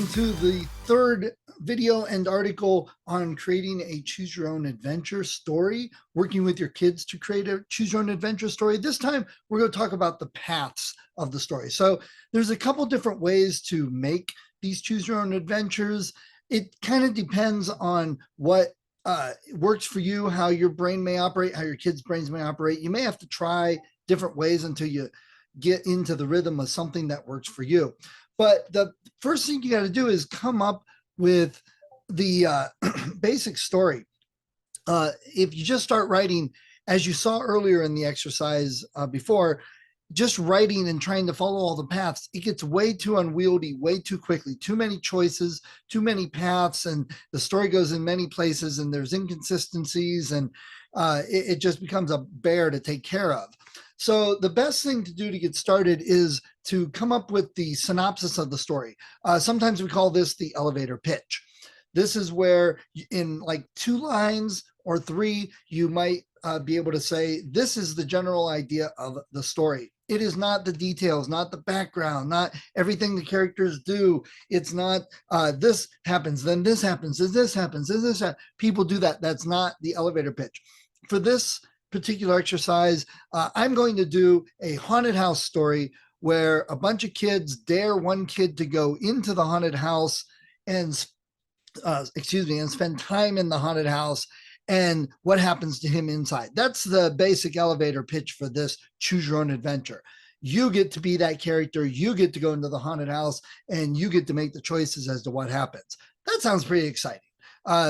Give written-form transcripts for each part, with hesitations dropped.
welcome to the third video and article on creating a choose your own adventure story, working with your kids to create a choose your own adventure story. This time, we're going to talk about the paths of the story. So there's a couple different ways to make these choose your own adventures. It kind of depends on what works for you, how your brain may operate, how your kids' brains may operate. You may have to try different ways until you get into the rhythm of something that works for you. But the first thing you got to do is come up with the basic story. If you just start writing, as you saw earlier in the exercise before, just writing and trying to follow all the paths, it gets way too unwieldy, way too quickly, too many choices, too many paths, and the story goes in many places and there's inconsistencies, and it just becomes a bear to take care of. So the best thing to do to get started is to come up with the synopsis of the story. Sometimes we call this the elevator pitch. This is where in like 2 lines or 3, you might be able to say, this is the general idea of the story. It is not the details, not the background, not everything the characters do. It's not this happens, then this happens, then this happens, then this happens. People do that. That's not the elevator pitch. For this particular exercise, I'm going to do a haunted house story where a bunch of kids dare one kid to go into the haunted house and spend time in the haunted house and what happens to him inside. That's the basic elevator pitch for this choose your own adventure. You get to be that character, you get to go into the haunted house, and you get to make the choices as to what happens. That sounds pretty exciting.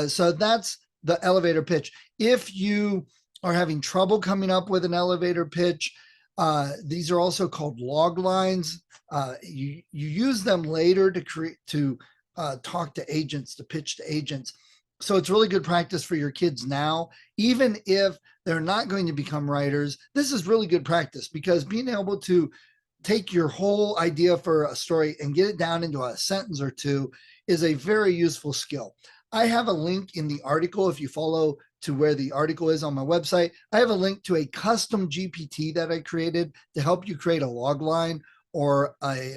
So that's the elevator pitch. If you are having trouble coming up with an elevator pitch, these are also called log lines. You use them later to talk to agents, to pitch to agents. So it's really good practice for your kids now, even if they're not going to become writers. This is really good practice because being able to take your whole idea for a story and get it down into a sentence or 2 is a very useful skill. I have a link in the article. If you follow to where the article is on my website, I have a link to a custom GPT that I created to help you create a log line or a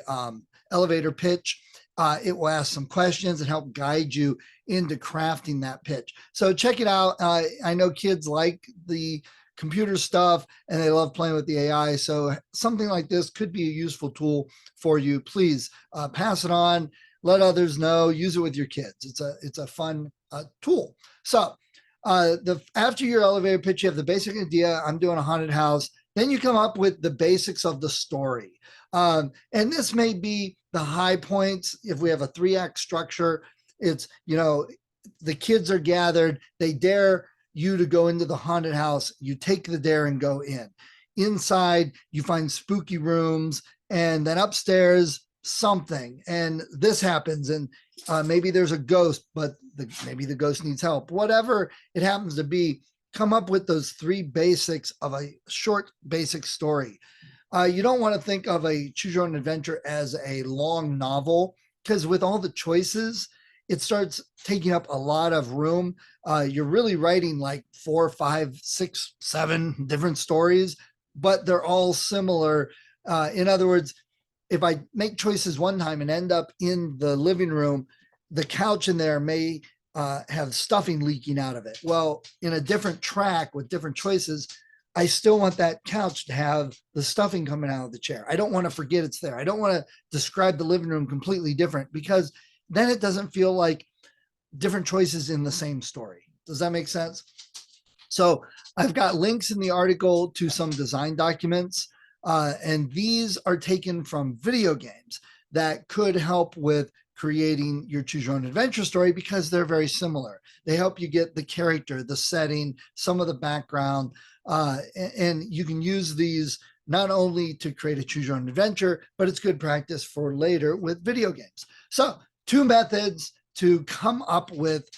elevator pitch. It will ask some questions and help guide you into crafting that pitch. So check it out. I know kids like the computer stuff and they love playing with the AI. So something like this could be a useful tool for you. Please pass it on, let others know, use it with your kids. It's a fun tool. So after your elevator pitch, you have the basic idea. I'm doing a haunted house. Then you come up with the basics of the story. And this may be the high points. If we have a 3-act structure, it's, the kids are gathered. They dare you to go into the haunted house. You take the dare and go in. Inside, you find spooky rooms, and then upstairs, something. And this happens, and maybe there's a ghost, but maybe the ghost needs help. Whatever it happens to be, come up with those 3 basics of a short basic story. You don't want to think of a choose your own adventure as a long novel, because with all the choices, it starts taking up a lot of room. You're really writing like 4, 5, 6, 7 different stories, but they're all similar. In other words, if I make choices one time and end up in the living room, the couch in there may have stuffing leaking out of it. Well, in a different track with different choices, I still want that couch to have the stuffing coming out of the chair. I don't want to forget it's there. I don't want to describe the living room completely different, because then it doesn't feel like different choices in the same story. Does that make sense? So I've got links in the article to some design documents, and these are taken from video games that could help with creating your choose your own adventure story, because they're very similar. They help you get the character, the setting, some of the background, and you can use these not only to create a choose your own adventure, but it's good practice for later with video games. So 2 methods to come up with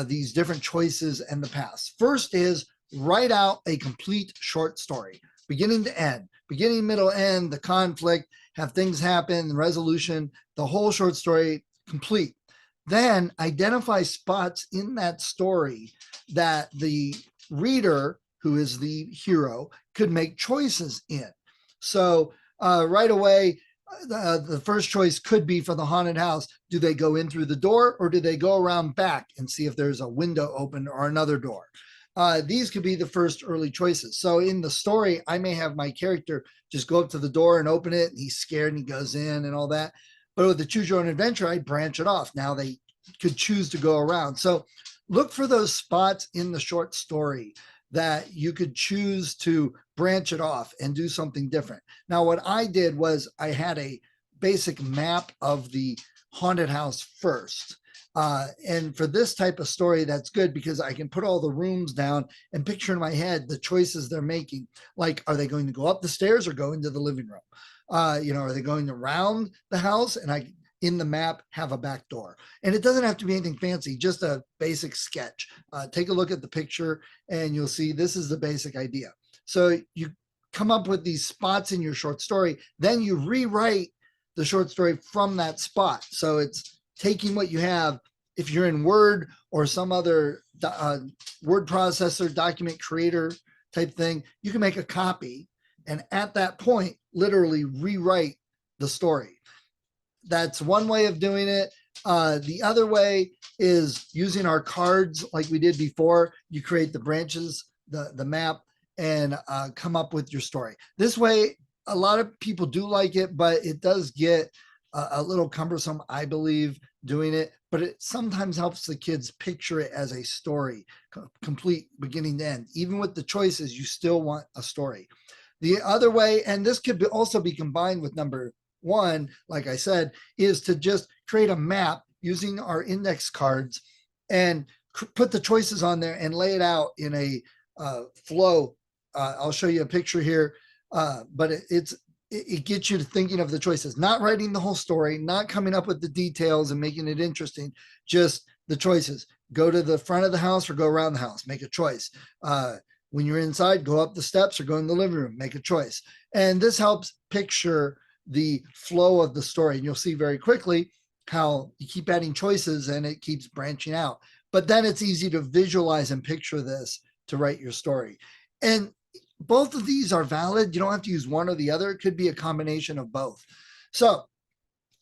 these different choices and the paths. First is write out a complete short story, beginning to end, beginning, middle, end, the conflict, have things happen, the resolution, the whole short story complete. Then identify spots in that story that the reader, who is the hero, could make choices in. So right away, The first choice could be for the haunted house. Do they go in through the door or do they go around back and see if there's a window open or another door? These could be the first early choices. So in the story, I may have my character just go up to the door and open it, and he's scared and he goes in and all that. But with the choose your own adventure, I branch it off. Now they could choose to go around. So look for those spots in the short story that you could choose to branch it off and do something different. Now, what I did was I had a basic map of the haunted house first. And for this type of story, that's good because I can put all the rooms down and picture in my head the choices they're making. Like, are they going to go up the stairs or go into the living room? Are they going around the house? And I, in the map, have a back door. And it doesn't have to be anything fancy, just a basic sketch. Take a look at the picture and you'll see this is the basic idea. So you come up with these spots in your short story, then you rewrite the short story from that spot. So it's taking what you have. If you're in Word or some other word processor, document creator type thing, you can make a copy and at that point, literally rewrite the story. That's one way of doing it. The other way is using our cards like we did before. You create the branches, the map, and come up with your story. This way, a lot of people do like it, but it does get a little cumbersome, I believe, doing it. But it sometimes helps the kids picture it as a story, complete beginning to end. Even with the choices, you still want a story. The other way, and this could also be combined with number one, like I said, is to just create a map using our index cards and put the choices on there and lay it out in a flow. I'll show you a picture here, but it gets you to thinking of the choices, not writing the whole story, not coming up with the details and making it interesting, just the choices. Go to the front of the house or go around the house, make a choice. When you're inside, go up the steps or go in the living room, make a choice. And this helps picture the flow of the story. And you'll see very quickly how you keep adding choices and it keeps branching out. But then it's easy to visualize and picture this to write your story. And both of these are valid. You don't have to use one or the other. It could be a combination of both. So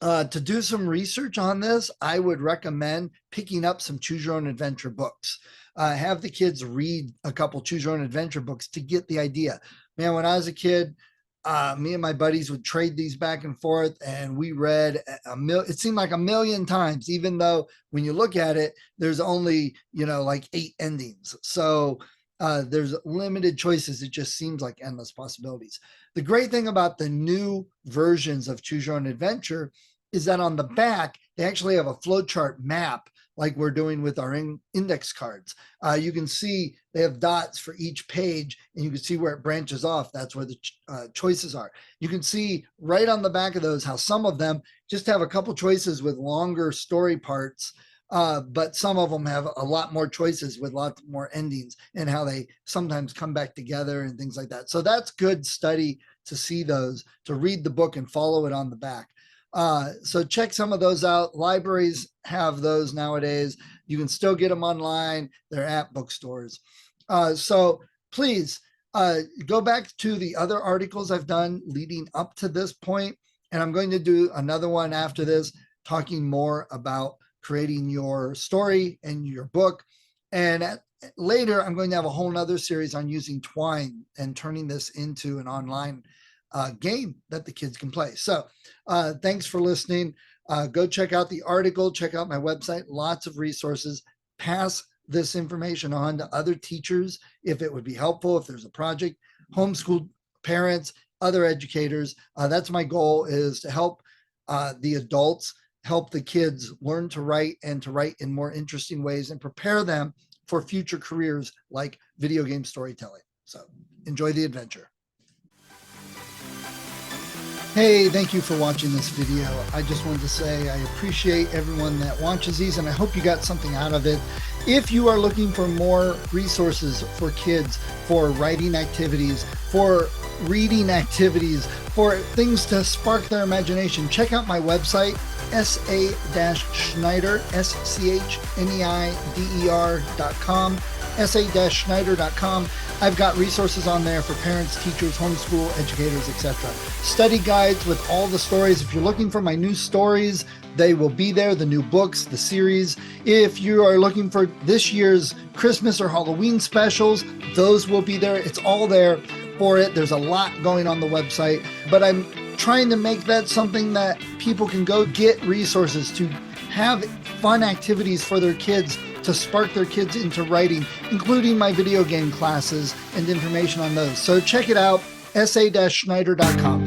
to do some research on this, I would recommend picking up some Choose Your Own Adventure books. Have the kids read a couple Choose Your Own Adventure books to get the idea. Man, when I was a kid, me and my buddies would trade these back and forth, and we read it seemed like a million times, even though when you look at it, there's only, like 8 endings. So there's limited choices. It just seems like endless possibilities. The great thing about the new versions of Choose Your Own Adventure is that on the back, they actually have a flowchart map like we're doing with our index cards. You can see they have dots for each page and you can see where it branches off. That's where the choices are. You can see right on the back of those how some of them just have a couple choices with longer story parts, but some of them have a lot more choices with lots more endings and how they sometimes come back together and things like that. So that's good study to see those, to read the book and follow it on the back. So check some of those out. Libraries have those nowadays. You can still get them online. They're at bookstores. So please go back to the other articles I've done leading up to this point. And I'm going to do another one after this, talking more about creating your story and your book. And later, I'm going to have a whole nother series on using Twine and turning this into an online game that the kids can play. So thanks for listening. Go check out the article, check out my website, lots of resources. Pass this information on to other teachers if it would be helpful, if there's a project, homeschool parents, other educators. That's my goal, is to help the adults, help the kids learn to write and to write in more interesting ways and prepare them for future careers like video game storytelling. So enjoy the adventure. Hey, thank you for watching this video. I just wanted to say I appreciate everyone that watches these, and I hope you got something out of it. If you are looking for more resources for kids, for writing activities, for reading activities, for things to spark their imagination, check out my website, sa-schneider, schneider.com, sa-schneider.com. I've got resources on there for parents, teachers, homeschool, educators, etc. Study guides with all the stories. If you're looking for my new stories, they will be there, the new books, the series. If you are looking for this year's Christmas or Halloween specials, those will be there. It's all there for it. There's a lot going on the website, but I'm trying to make that something that people can go get resources to have fun activities for their kids, to spark their kids into writing, including my video game classes and information on those. So check it out, sa-schneider.com.